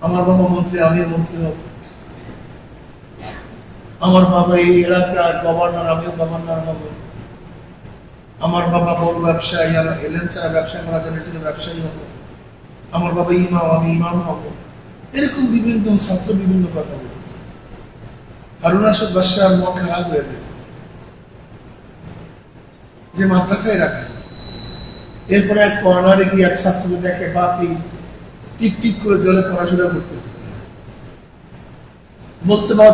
আমার বাবা মন্ত্রী, আমিও মন্ত্রী হব। আমার বাবা এই এলাকার গভর্নর, আমিও গভর্নর হব। আমার বাবা বড় ব্যবসায়ী, এলেন সাহেব ব্যবসা করা জেনেছিল, ব্যবসায়ী হব। আমার বাবা ইমাম, আমি ইমাম হব। এরকম বিভিন্ন ছাত্র বিভিন্ন কথা বলেছে। হারুন রশিদ বাদশাহ মন খারাপ হয়ে যায় যে মাদ্রাসায় রাখা। এরপরে এক কর্নারে গিয়ে এক ছাত্রকে দেখে বাতি টিপ টিপ করে জলে পড়াশোনা করতেছে। বলছে, বাবা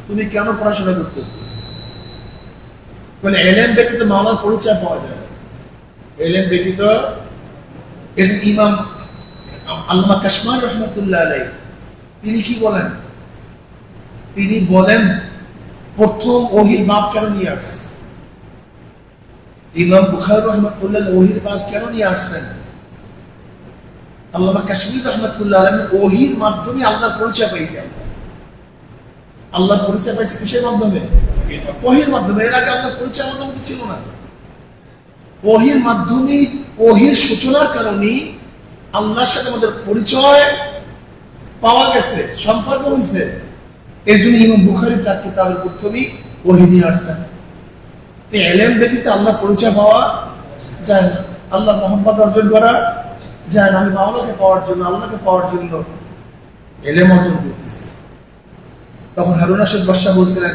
তুমি কেন পড়াশোনা করতেছো? বলে, এলেম ব্যতীত মাওলার পরিচয় পাওয়া যায়। এলেম ব্যতীত ইমাম আল্লামা কাশমার রহমতুল্লাহ আলাইহি তিনি কি বলেন? তিনি বলেন, প্রথম ওহির বাপ কেন নিয়ে আসছে? ইমাম বুখারী রহমতুল্লাহ ওহির বাপ কেন নিয়ে আসছেন? আল্লামা কাশমির রহমতুল্লাহ আলাইহি ওহির মাধ্যমে আল্লাহর পরিচয় পাইছে। আল্লাহর পরিচয় পাইছে কিসের মাধ্যমে? ওহির মাধ্যমে। এর আগে আল্লাহর পরিচয় আমাদের মধ্যে ছিল না। ওহির মাধ্যমে, ওহির সূচনার কারণে আল্লাহর সাথে আমাদের পরিচয় পাওয়া গেছে, সম্পর্ক হয়েছে। এর জন্য ইমাম বুখারী তার কিতাবের প্রথমেই ওহী নিয়ে আসছেন। এলেম ব্যতীত আল্লাহর পরিচয় পাওয়া যায় না, আল্লাহর মহব্বত অর্জন করা যায় না। আমি মাওলাকে পাওয়ার জন্য, আল্লাহকে পাওয়ার জন্য এলেম অর্জন করতেছি। তখন হারুন রশিদ বাদশাহ বলছিলেন,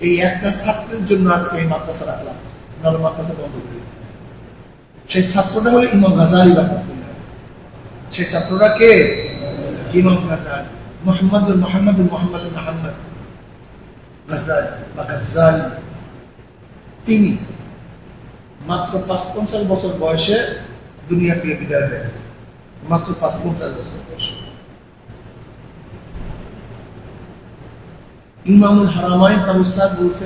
এই একটা ছাত্রের জন্য আজকে এই মাদ্রাসা রাখলাম, নাহলে মাদ্রাসা বন্ধ করে দিত। সেই ছাত্রটা হলো ইমাম গাজালি রাহমাতুল্লাহ। সেই ছাত্রটা কে? ইমাম গাজালি, মোহাম্মদ গাজালি বা গাজ্জালি। তিনি মাত্র ৫৫ বছর বয়সে দুনিয়া থেকে বিদায় হয়ে গেছে। মাত্র ৫৫ বছর বয়সে। ইমামুল হারামাইন তার উস্তাদ বলছে,